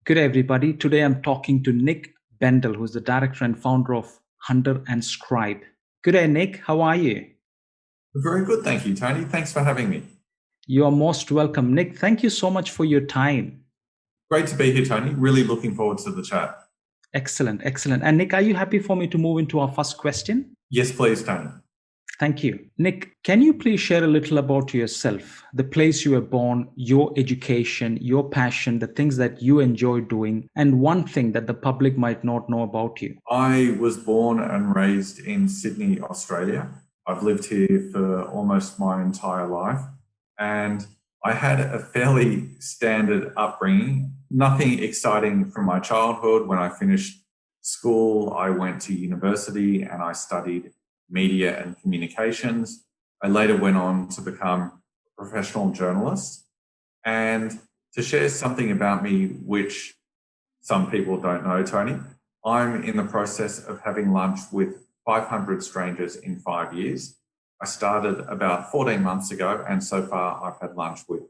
Good day, everybody. Today I'm talking to Nick Bendel, who's the director and founder of Hunter and Scribe. Good day, Nick. How are you? Very good, thank you, Tony. Thanks for having me. You are most welcome. Nick, thank you so much for your time. Great to be here, Tony. Really looking forward to the chat. Excellent, excellent. And Nick, are you happy for me to move into our first question? Yes, please, Tony. Thank you. Nick, can you please share a little about yourself, the place you were born, your education, your passion, the things that you enjoy doing, and one thing that the public might not know about you? I was born and raised in Sydney, Australia. I've lived here for almost my entire life, and I had a fairly standard upbringing. Nothing exciting from my childhood. When I finished school, I went to university and I studied media and communications. I later went on to become a professional journalist. And to share something about me, which some people don't know, Tony, I'm in the process of having lunch with 500 strangers in 5 years. I started about 14 months ago, and so far I've had lunch with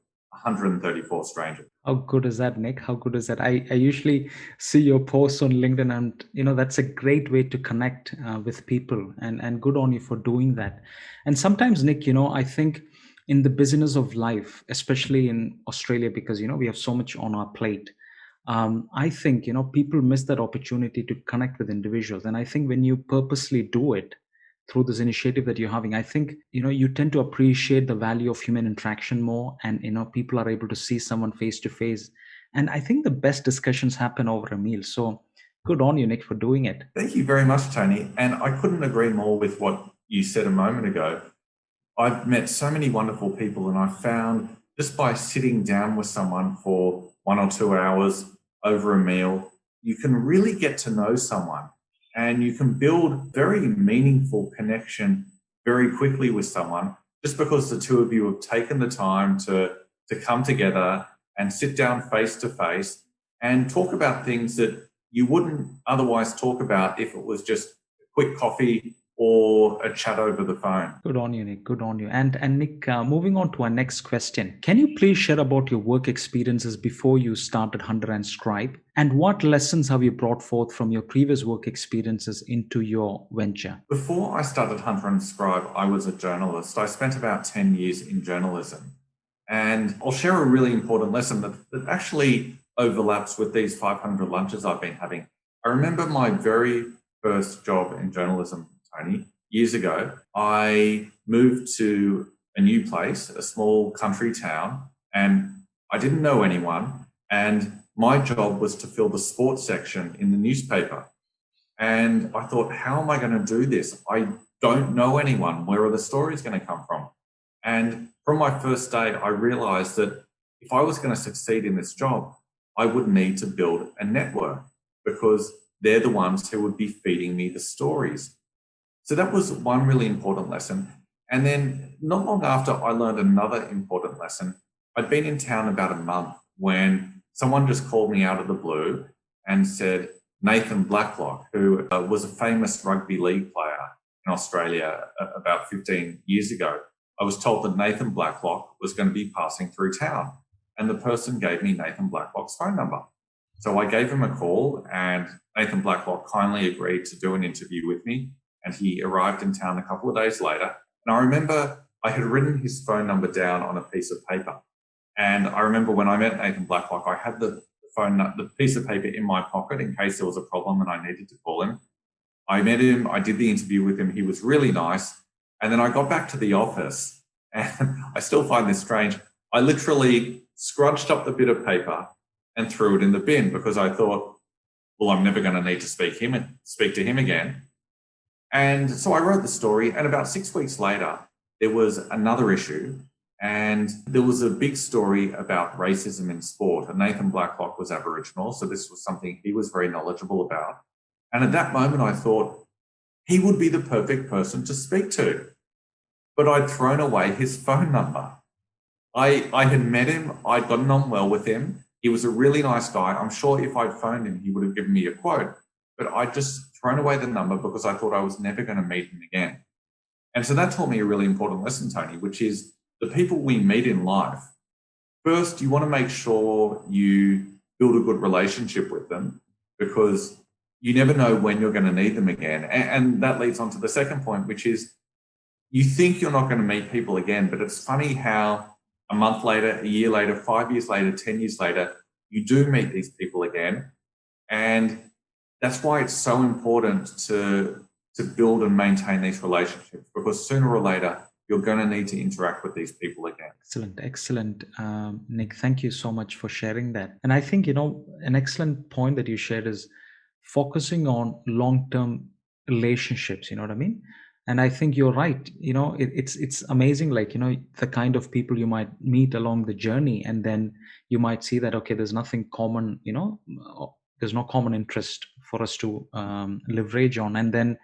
134 strangers. How good is that, Nick? How good is that? I usually see your posts on LinkedIn, and that's a great way to connect with people, and good on you for doing that. And sometimes, Nick, I think in the business of life, especially in Australia, because we have so much on our plate. I think people miss that opportunity to connect with individuals, and I think when you purposely do it through this initiative that you're having, I think you tend to appreciate the value of human interaction more, and people are able to see someone face to face, and I think the best discussions happen over a meal. So good on you, Nick, for doing it. Thank you very much, Tony. And I couldn't agree more with what you said a moment ago. I've met so many wonderful people, and I found just by sitting down with someone for 1 or 2 hours over a meal, you can really get to know someone, and you can build very meaningful connection very quickly with someone just because the two of you have taken the time to come together and sit down face to face and talk about things that you wouldn't otherwise talk about if it was just a quick coffee or a chat over the phone. Good on you, Nick. Good on you. And Nick, moving on to our next question. Can you please share about your work experiences before you started Hunter and Scribe? And what lessons have you brought forth from your previous work experiences into your venture? Before I started Hunter and Scribe, I was a journalist. I spent about 10 years in journalism. And I'll share a really important lesson that actually overlaps with these 500 lunches I've been having. I remember my very first job in journalism, Tony, years ago. I moved to a new place, a small country town, and I didn't know anyone. And my job was to fill the sports section in the newspaper. And I thought, how am I going to do this? I don't know anyone. Where are the stories going to come from? And from my first day, I realized that if I was going to succeed in this job, I would need to build a network because they're the ones who would be feeding me the stories. So that was one really important lesson. And then not long after, I learned another important lesson. I'd been in town about a month when someone just called me out of the blue and said, Nathan Blacklock, who was a famous rugby league player in Australia about 15 years ago, I was told that Nathan Blacklock was going to be passing through town. And the person gave me Nathan Blacklock's phone number. So I gave him a call, and Nathan Blacklock kindly agreed to do an interview with me. And he arrived in town a couple of days later. And I remember I had written his phone number down on a piece of paper. And I remember when I met Nathan Blacklock, I had the piece of paper in my pocket in case there was a problem and I needed to call him. I met him, I did the interview with him. He was really nice. And then I got back to the office, and I still find this strange. I literally scrunched up the bit of paper and threw it in the bin because I thought, well, I'm never going to need to speak to him again. And so I wrote the story, and about 6 weeks later, there was another issue, and there was a big story about racism in sport. And Nathan Blacklock was Aboriginal, so this was something he was very knowledgeable about. And at that moment, I thought he would be the perfect person to speak to. But I'd thrown away his phone number. I had met him, I'd gotten on well with him. He was a really nice guy. I'm sure if I'd phoned him, he would have given me a quote. But I'd just thrown away the number because I thought I was never going to meet him again. And so that taught me a really important lesson, Tony, which is the people we meet in life. First, you want to make sure you build a good relationship with them, because you never know when you're going to need them again. And that leads on to the second point, which is you think you're not going to meet people again, but it's funny how a month later, a year later, 5 years later, 10 years later, you do meet these people again. And that's why it's so important to build and maintain these relationships, because sooner or later, you're going to need to interact with these people again. Excellent, excellent. Nick, thank you so much for sharing that. And I think, an excellent point that you shared is focusing on long-term relationships, you know what I mean? And I think you're right. It's amazing, like, the kind of people you might meet along the journey, and then you might see that, okay, there's nothing common, there's no common interest for us to leverage on. And then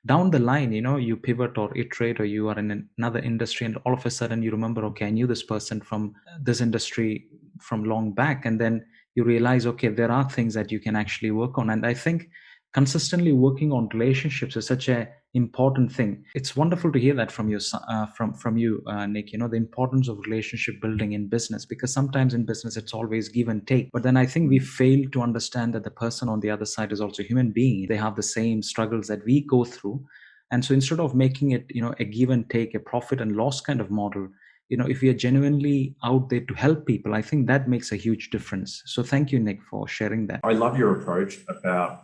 down the line, you pivot or iterate, or you are in another industry, and all of a sudden you remember, okay, I knew this person from this industry from long back. And then you realize, okay, there are things that you can actually work on. And I think consistently working on relationships is such a important thing. It's wonderful to hear that from you, Nick. The importance of relationship building in business, because sometimes in business it's always give and take. But then I think we fail to understand that the person on the other side is also a human being. They have the same struggles that we go through, and so instead of making it, a give and take, a profit and loss kind of model, if we are genuinely out there to help people, I think that makes a huge difference. So thank you, Nick, for sharing that. I love your approach about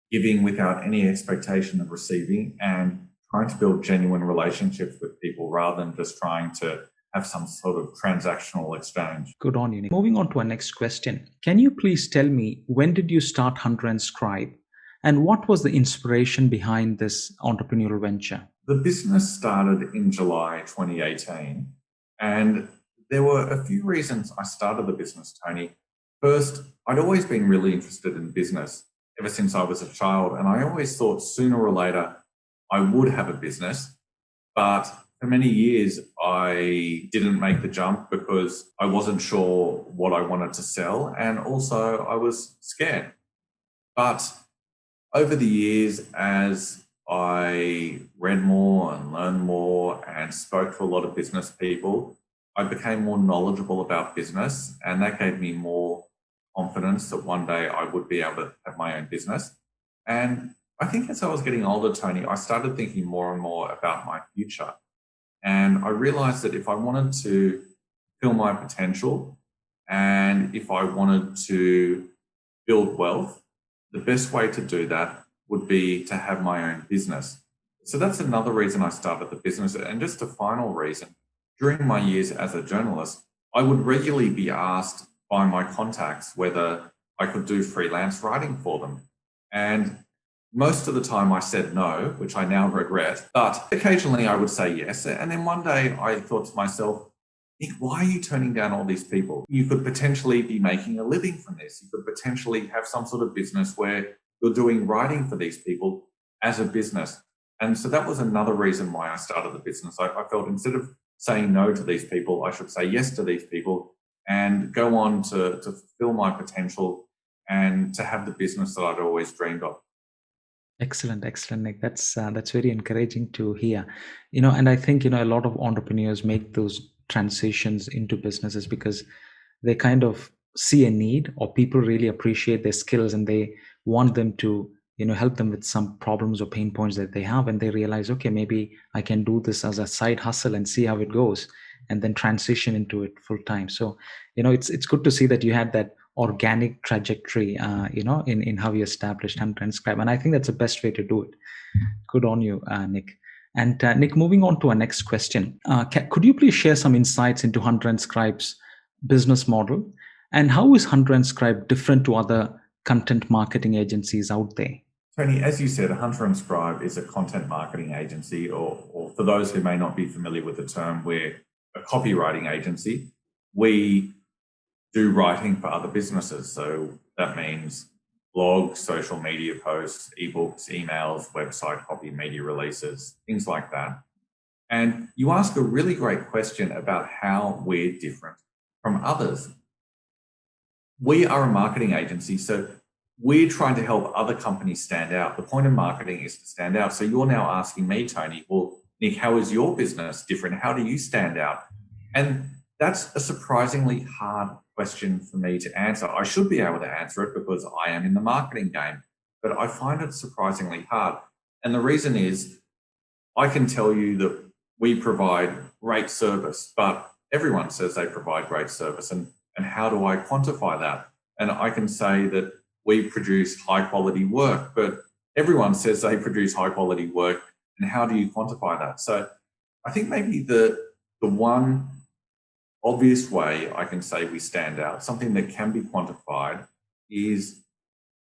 giving without any expectation of receiving, and trying to build genuine relationships with people rather than just trying to have some sort of transactional exchange. Good on you, Nick. Moving on to our next question. Can you please tell me, when did you start Hunter and Scribe? And what was the inspiration behind this entrepreneurial venture? The business started in July 2018, and there were a few reasons I started the business, Tony. First, I'd always been really interested in business ever since I was a child, and I always thought sooner or later I would have a business. But for many years, I didn't make the jump because I wasn't sure what I wanted to sell, and also I was scared. But over the years, as I read more and learned more and spoke to a lot of business people, I became more knowledgeable about business, and that gave me more confidence that one day I would be able to have my own business. And I think as I was getting older, Tony, I started thinking more and more about my future. And I realized that if I wanted to fill my potential, and if I wanted to build wealth, the best way to do that would be to have my own business. So that's another reason I started the business. And just a final reason, during my years as a journalist, I would regularly be asked by my contacts whether I could do freelance writing for them. And most of the time I said no, which I now regret, but occasionally I would say yes. And then one day I thought to myself, Nick, why are you turning down all these people? You could potentially be making a living from this. You could potentially have some sort of business where you're doing writing for these people as a business. And so that was another reason why I started the business. I felt instead of saying no to these people, I should say yes to these people and go on to fulfill my potential and to have the business that I'd always dreamed of. Excellent, excellent, Nick. That's very encouraging to hear. And I think a lot of entrepreneurs make those transitions into businesses because they kind of see a need, or people really appreciate their skills and they want them to help them with some problems or pain points that they have, and they realize, okay, maybe I can do this as a side hustle and see how it goes, and then transition into it full time. So it's good to see that you had that organic trajectory in how you established Hunter and Scribe, and I think that's the best way to do it. Good on you, Nick. And Nick, moving on to our next question, could you please share some insights into Hunter and Scribe's business model, and how is Hunter and Scribe different to other content marketing agencies out there? Tony, as you said, Hunter and Scribe is a content marketing agency, or for those who may not be familiar with the term, we're a copywriting agency. We do writing for other businesses. So that means blogs, social media posts, ebooks, emails, website copy, media releases, things like that. And you ask a really great question about how we're different from others. We are a marketing agency, so we're trying to help other companies stand out. The point of marketing is to stand out. So you're now asking me, Tony, well, Nick, how is your business different? How do you stand out? And that's a surprisingly hard question for me to answer. I should be able to answer it because I am in the marketing game, but I find it surprisingly hard. And the reason is I can tell you that we provide great service, but everyone says they provide great service. And how do I quantify that? And I can say that we produce high quality work, but everyone says they produce high quality work. And how do you quantify that? So I think maybe the one obvious way I can say we stand out, something that can be quantified, is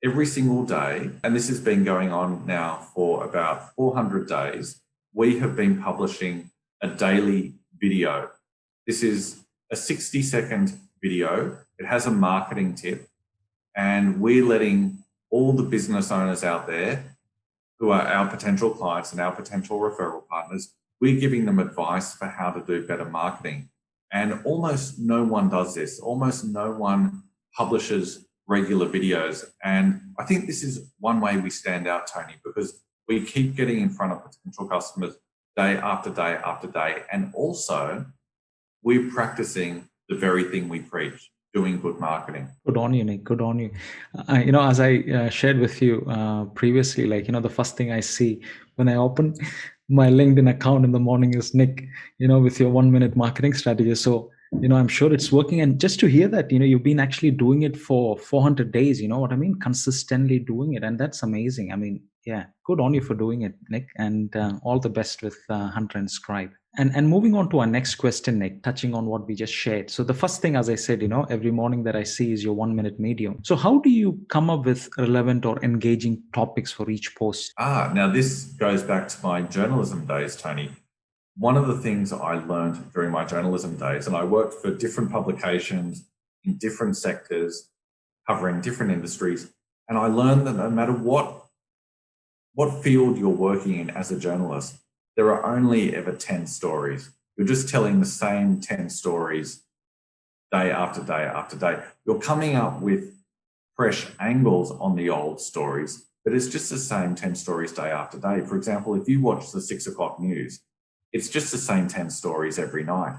every single day, and this has been going on now for about 400 days, we have been publishing a daily video. This is a 60-second video. It has a marketing tip, and we're letting all the business owners out there who are our potential clients and our potential referral partners, we're giving them advice for how to do better marketing. And almost no one does this. Almost no one publishes regular videos. And I think this is one way we stand out, Tony, because we keep getting in front of potential customers day after day after day. And also, we're practicing the very thing we preach, doing good marketing. Good on you, Nick. Good on you. As I shared with you previously, the first thing I see when I open my LinkedIn account in the morning is Nick, with your 1-minute marketing strategy. So, I'm sure it's working. And just to hear that, you've been actually doing it for 400 days, you know what I mean? Consistently doing it. And that's amazing. I mean, yeah, good on you for doing it, Nick. And all the best with Hunter and Scribe. And moving on to our next question, Nick, touching on what we just shared. So the first thing, as I said, every morning that I see is your 1-minute medium. So how do you come up with relevant or engaging topics for each post? Now this goes back to my journalism days, Tony. One of the things I learned during my journalism days, and I worked for different publications in different sectors, covering different industries, and I learned that no matter what field you're working in as a journalist, there are only ever 10 stories. You're just telling the same 10 stories day after day after day. You're coming up with fresh angles on the old stories, but it's just the same 10 stories day after day. For example, if you watch the 6 o'clock news, it's just the same 10 stories every night.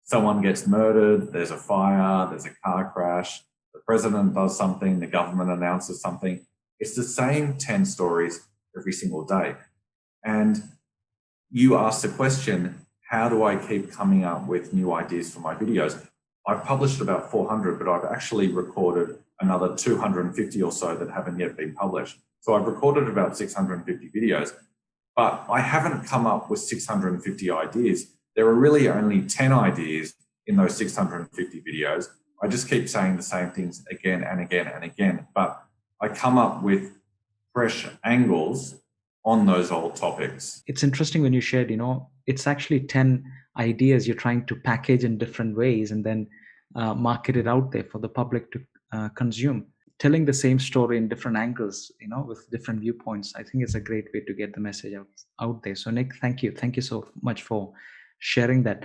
Someone gets murdered, there's a fire, there's a car crash, the president does something, the government announces something. It's the same 10 stories every single day. And you asked the question, how do I keep coming up with new ideas for my videos? I've published about 400, but I've actually recorded another 250 or so that haven't yet been published. So I've recorded about 650 videos, but I haven't come up with 650 ideas. There are really only 10 ideas in those 650 videos. I just keep saying the same things again and again and again, but I come up with fresh angles on those old topics. It's interesting when you shared, it's actually 10 ideas you're trying to package in different ways and then market it out there for the public to consume. Telling the same story in different angles, with different viewpoints, I think it's a great way to get the message out there. So Nick, thank you. Thank you so much for sharing that.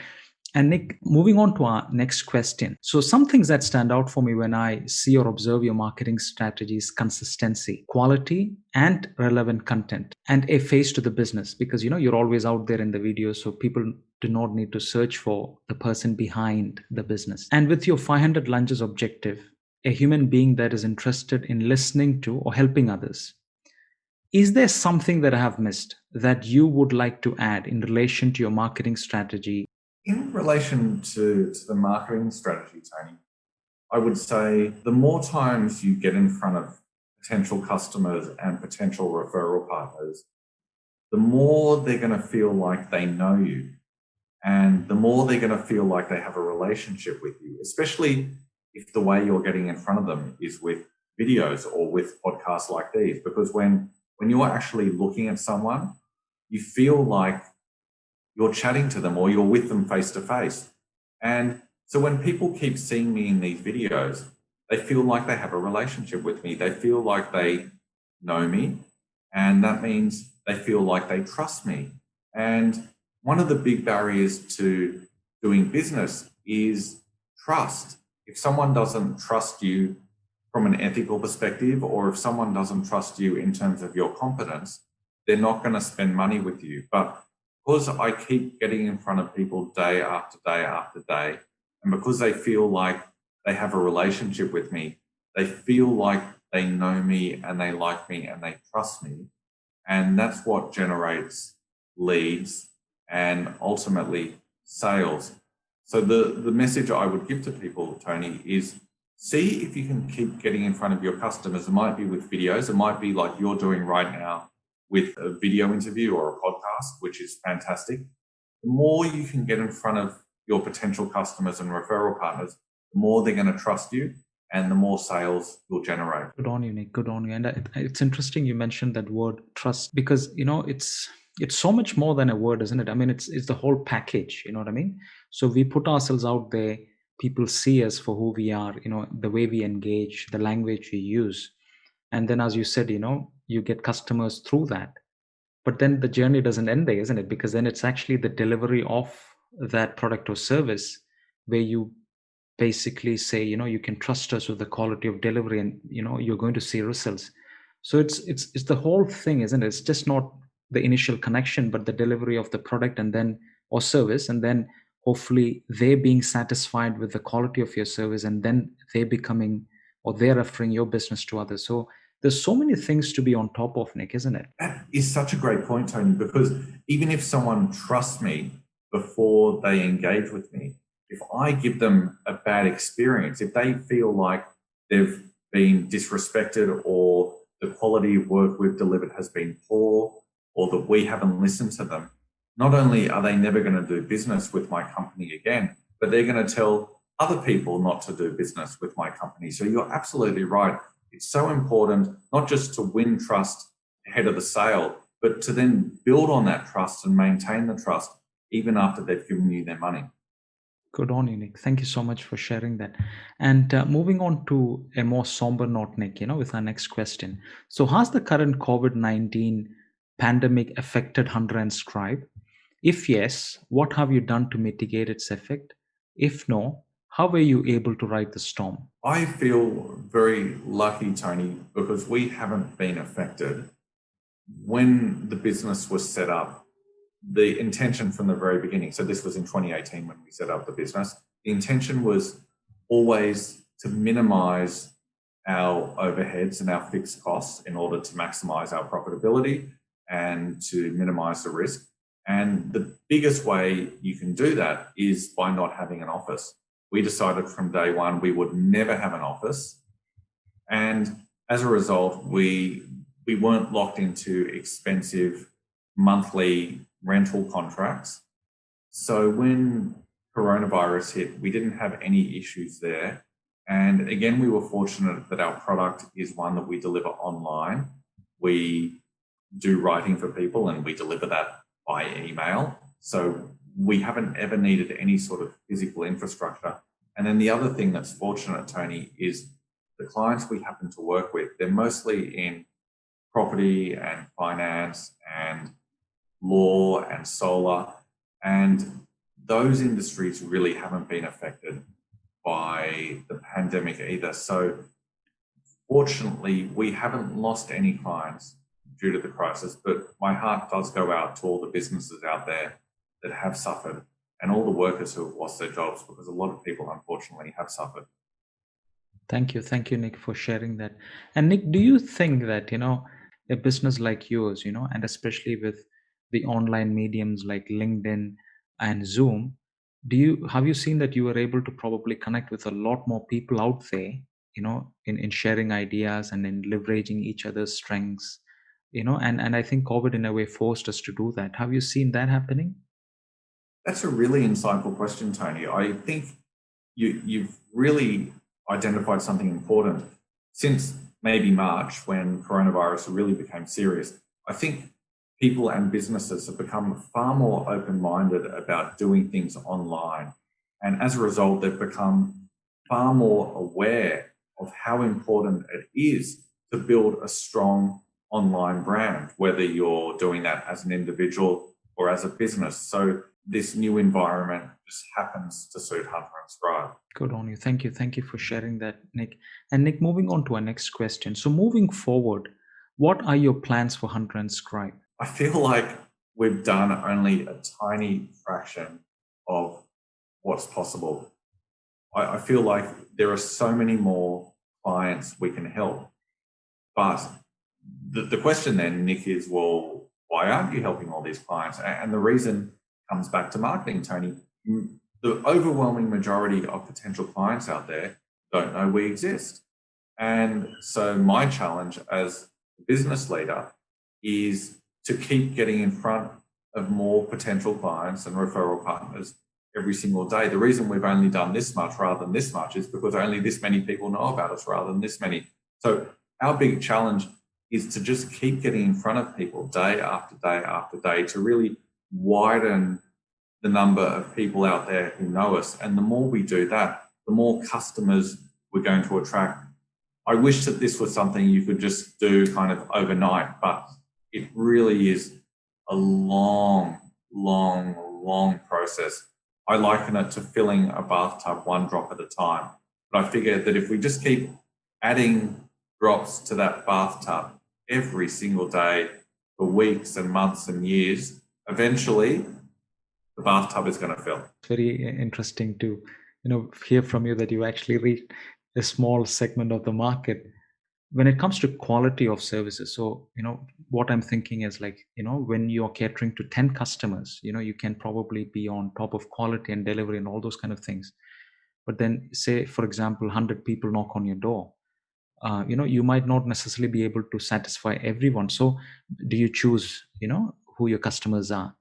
And Nick, moving on to our next question. So some things that stand out for me when I see or observe your marketing strategies: consistency, quality, and relevant content, and a face to the business, because you're always out there in the video, so people do not need to search for the person behind the business. And with your 500 lunches objective, a human being that is interested in listening to or helping others. Is there something that I have missed that you would like to add in relation to your marketing strategy? In relation to the marketing strategy, Tony, I would say the more times you get in front of potential customers and potential referral partners, the more they're going to feel like they know you, and the more they're going to feel like they have a relationship with you, especially if the way you're getting in front of them is with videos or with podcasts like these. Because when you're actually looking at someone, you feel like you're chatting to them or you're with them face to face. And so when people keep seeing me in these videos, they feel like they have a relationship with me. They feel like they know me, and that means they feel like they trust me. And one of the big barriers to doing business is trust. If someone doesn't trust you from an ethical perspective, or if someone doesn't trust you in terms of your competence, they're not going to spend money with you. But because I keep getting in front of people day after day after day, and because they feel like they have a relationship with me. They feel like they know me and they like me and they trust me. And that's what generates leads and ultimately sales. So the message I would give to people, Tony, is see if you can keep getting in front of your customers. It might be with videos. It might be like you're doing right now with a video interview or a podcast, which is fantastic. The more you can get in front of your potential customers and referral partners, the more they're going to trust you and the more sales you'll generate. Good on you, Nick. Good on you. And it's interesting you mentioned that word trust, because it's so much more than a word, isn't it? I mean, it's the whole package. You know what I mean? So we put ourselves out there. People see us for who we are. The way we engage, the language we use, and then, as you said, you get customers through that. But then the journey doesn't end there, isn't it? Because then it's actually the delivery of that product or service where you basically say, you can trust us with the quality of delivery, and you're going to see results. So it's the whole thing, isn't it? It's just not the initial connection, but the delivery of the product and then or service, and then hopefully they being satisfied with the quality of your service, and then they becoming or they're referring your business to others. So there's so many things to be on top of, Nick, isn't it? That is such a great point, Tony, because even if someone trusts me before they engage with me, if I give them a bad experience, if they feel like they've been disrespected or the quality of work we've delivered has been poor or that we haven't listened to them, not only are they never going to do business with my company again, but they're going to tell other people not to do business with my company. So you're absolutely right. It's so important not just to win trust ahead of the sale, but to then build on that trust and maintain the trust even after they've given you their money. Good on you, Nick. Thank you so much for sharing that. And moving on to a more somber note, Nick, with our next question. So, has the current COVID-19 pandemic affected Hunter and Scribe? If yes, what have you done to mitigate its effect? If no, how were you able to ride the storm? I feel very lucky, Tony, because we haven't been affected. When the business was set up, the intention from the very beginning, so this was in 2018 when we set up the business, the intention was always to minimize our overheads and our fixed costs in order to maximize our profitability and to minimize the risk. And the biggest way you can do that is by not having an office. We decided from day one we would never have an office. And as a result, we weren't locked into expensive monthly rental contracts. So when coronavirus hit, we didn't have any issues there. And again, we were fortunate that our product is one that we deliver online. We do writing for people and we deliver that by email. So we haven't ever needed any sort of physical infrastructure. And then the other thing that's fortunate, Tony, is the clients we happen to work with, they're mostly in property and finance and law and solar. And those industries really haven't been affected by the pandemic either. So fortunately, we haven't lost any clients due to the crisis, but my heart does go out to all the businesses out there that have suffered and all the workers who have lost their jobs, because a lot of people, unfortunately, have suffered. Thank you. Thank you, Nick, for sharing that. And Nick, do you think that, a business like yours, and especially with the online mediums like LinkedIn and Zoom, have you seen that you were able to probably connect with a lot more people out there, in sharing ideas and in leveraging each other's strengths, and I think COVID in a way forced us to do that. Have you seen that happening? That's a really insightful question, Tony. I think you've really identified something important. Since maybe March, when coronavirus really became serious, I think people and businesses have become far more open-minded about doing things online. And as a result, they've become far more aware of how important it is to build a strong online brand, whether you're doing that as an individual or as a business. So this new environment just happens to suit Hunter and Scribe. Good on you. Thank you. Thank you for sharing that, Nick. And Nick, moving on to our next question. So moving forward, what are your plans for Hunter and Scribe? I feel like we've done only a tiny fraction of what's possible. I feel like there are so many more clients we can help. But the question then, Nick, is, well, why aren't you helping all these clients? And the reason comes back to marketing, Tony. The overwhelming majority of potential clients out there don't know we exist. And so my challenge as a business leader is to keep getting in front of more potential clients and referral partners every single day. The reason we've only done this much rather than this much is because only this many people know about us rather than this many. So our big challenge is to just keep getting in front of people day after day after day to really widen the number of people out there who know us. And the more we do that, the more customers we're going to attract. I wish that this was something you could just do kind of overnight, but it really is a long process. I liken it to filling a bathtub one drop at a time. But I figure that if we just keep adding drops to that bathtub every single day for weeks and months and years, eventually the bathtub is going to fill. It's very interesting to hear from you that you actually reach a small segment of the market when it comes to quality of services. So what I'm thinking is, like, when you're catering to 10 customers, you can probably be on top of quality and delivery and all those kind of things. But then, say for example, 100 people knock on your door, you might not necessarily be able to satisfy everyone. So do you choose who your customers are?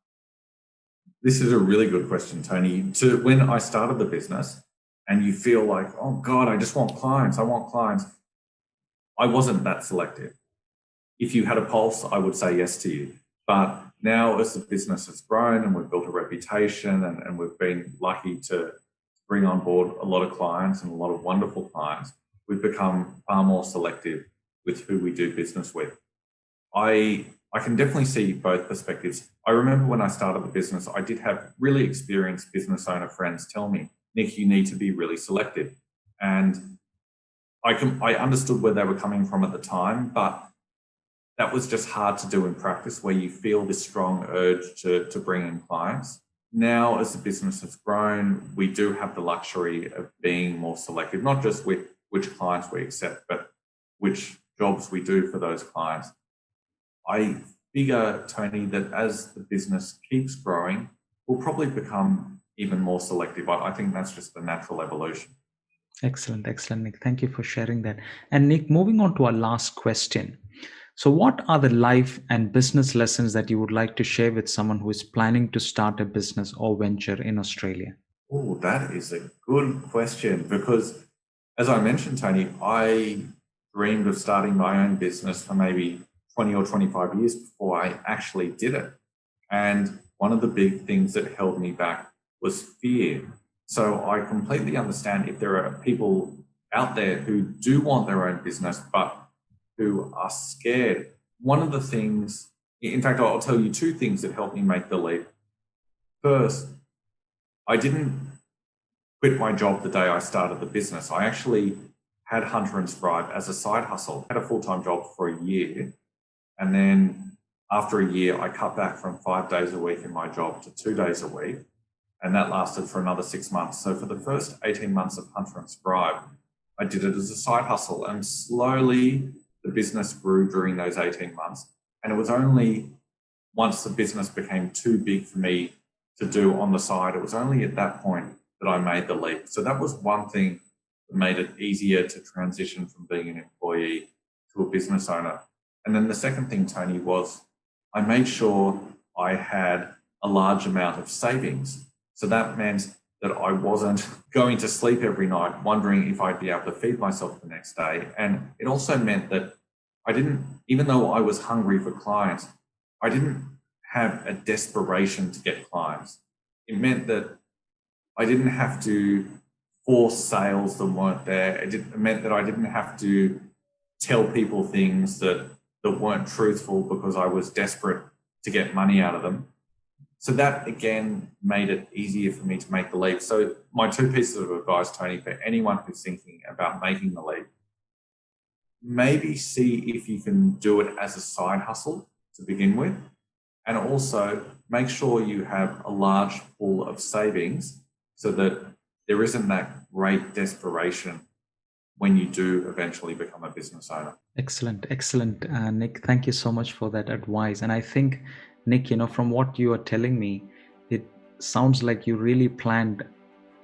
This is a really good question, Tony. When I started the business, and you feel like, oh God, I just want clients, I want clients. I wasn't that selective. If you had a pulse, I would say yes to you. But now as the business has grown and we've built a reputation and we've been lucky to bring on board a lot of clients and a lot of wonderful clients, we've become far more selective with who we do business with. I can definitely see both perspectives. I remember when I started the business, I did have really experienced business owner friends tell me, Nick, you need to be really selective. And I understood where they were coming from at the time, but that was just hard to do in practice, where you feel this strong urge to bring in clients. Now, as the business has grown, we do have the luxury of being more selective, not just with which clients we accept, but which jobs we do for those clients. I figure, Tony, that as the business keeps growing, we'll probably become even more selective. I think that's just the natural evolution. Excellent, Nick. Thank you for sharing that. And Nick, moving on to our last question. So what are the life and business lessons that you would like to share with someone who is planning to start a business or venture in Australia? Oh, that is a good question, because as I mentioned, Tony, I dreamed of starting my own business for maybe 20 or 25 years before I actually did it. And one of the big things that held me back was fear. So I completely understand if there are people out there who do want their own business, but who are scared. One of the things, in fact, I'll tell you two things that helped me make the leap. First, I didn't quit my job the day I started the business. I actually had Hunter Scribe as a side hustle. I had a full-time job for a year. And then after a year, I cut back from 5 days a week in my job to 2 days a week. And that lasted for another 6 months. So for the first 18 months of Hunter Scribe, I did it as a side hustle. And slowly the business grew during those 18 months. And it was only once the business became too big for me to do on the side, it was only at that point that I made the leap. So that was one thing that made it easier to transition from being an employee to a business owner. And then the second thing, Tony, was I made sure I had a large amount of savings. So that meant that I wasn't going to sleep every night wondering if I'd be able to feed myself the next day. And it also meant that I didn't, even though I was hungry for clients, I didn't have a desperation to get clients. It meant that I didn't have to force sales that weren't there. It meant that I didn't have to tell people things that weren't truthful because I was desperate to get money out of them. So that, again, made it easier for me to make the leap. So my two pieces of advice, Tony, for anyone who's thinking about making the leap, maybe see if you can do it as a side hustle to begin with. And also make sure you have a large pool of savings so that there isn't that great desperation when you do eventually become a business owner. Excellent, Nick. Thank you so much for that advice. And I think, Nick, from what you are telling me, it sounds like you really planned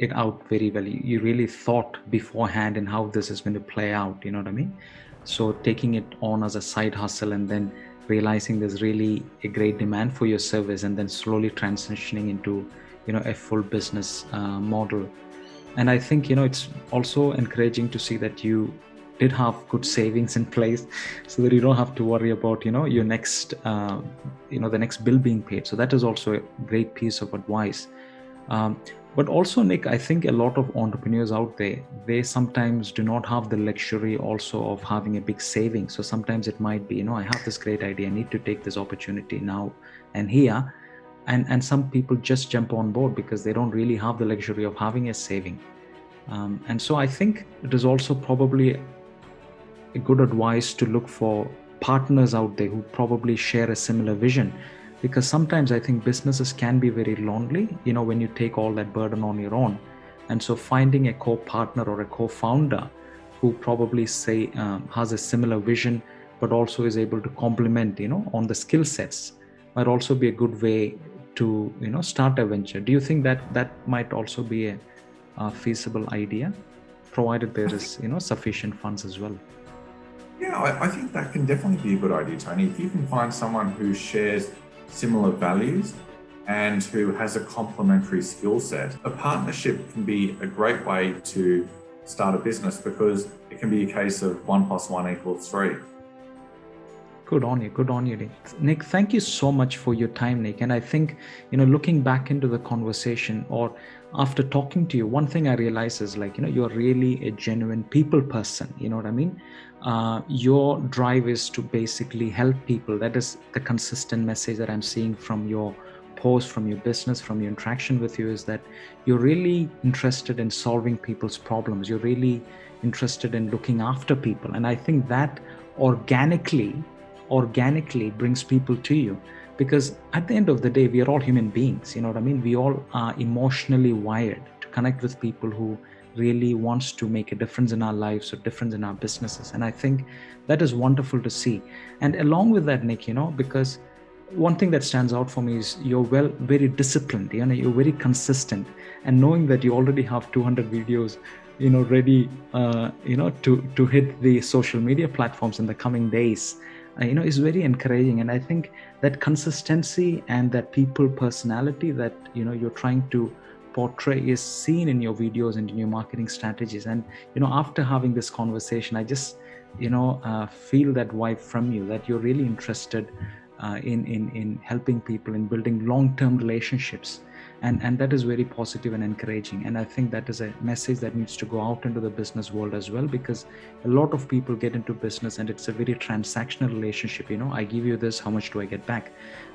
it out very well. You really thought beforehand in how this is going to play out. You know what I mean? So taking it on as a side hustle and then realizing there's really a great demand for your service, and then slowly transitioning into, a full business model. And I think, it's also encouraging to see that you did have good savings in place, so that you don't have to worry about, your next, the next bill being paid. So that is also a great piece of advice. But also, Nick, I think a lot of entrepreneurs out there, they sometimes do not have the luxury also of having a big saving. So sometimes it might be, I have this great idea, I need to take this opportunity now and here. And some people just jump on board because they don't really have the luxury of having a saving. And so I think it is also probably a good advice to look for partners out there who probably share a similar vision, because sometimes I think businesses can be very lonely, when you take all that burden on your own. And so finding a co-partner or a co-founder who probably has a similar vision, but also is able to complement, on the skill sets, might also be a good way to, start a venture. Do you think that might also be a feasible idea, provided there is, sufficient funds as well? Yeah, I think that can definitely be a good idea, Tony. If you can find someone who shares similar values and who has a complementary skill set, a partnership can be a great way to start a business, because it can be a case of 1 + 1 = 3. Good on you, Nick. Nick, thank you so much for your time, Nick. And I think, looking back into the conversation, or after talking to you, one thing I realize is, like, you're really a genuine people person. You know what I mean? Your drive is to basically help people. That is the consistent message that I'm seeing from your post, from your business, from your interaction with you, is that you're really interested in solving people's problems. You're really interested in looking after people. And I think that organically brings people to you, because at the end of the day, we are all human beings. You know what I mean? We all are emotionally wired to connect with people who really wants to make a difference in our lives or difference in our businesses. And I think that is wonderful to see. And along with that, Nick, because one thing that stands out for me is you're very disciplined. You're very consistent, and knowing that you already have 200 videos ready to hit the social media platforms in the coming days, is very encouraging. And I think that consistency and that people personality that you're trying to portray is seen in your videos and in your marketing strategies. And after having this conversation, I just feel that vibe from you, that you're really interested in helping people, in building long-term relationships. And that is very positive and encouraging. And I think that is a message that needs to go out into the business world as well, because a lot of people get into business and it's a very transactional relationship. I give you this, how much do I get back?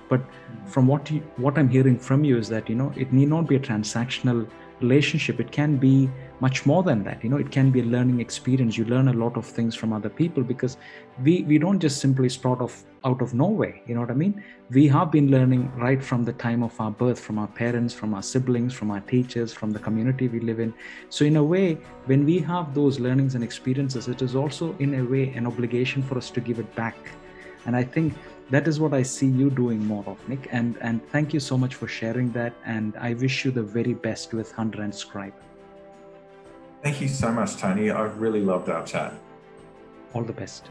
But from what I'm hearing from you is that, it need not be a transactional relationship. It can be much more than that. It can be a learning experience. You learn a lot of things from other people, because we don't just simply start off out of nowhere. You know what I mean? We have been learning right from the time of our birth, from our parents, from our siblings, from our teachers, from the community we live in. So in a way, when we have those learnings and experiences, it is also in a way an obligation for us to give it back. And I think that is what I see you doing more of, Nick. And thank you so much for sharing that. And I wish you the very best with Hunter and Scribe. Thank you so much, Tony. I've really loved our chat. All the best.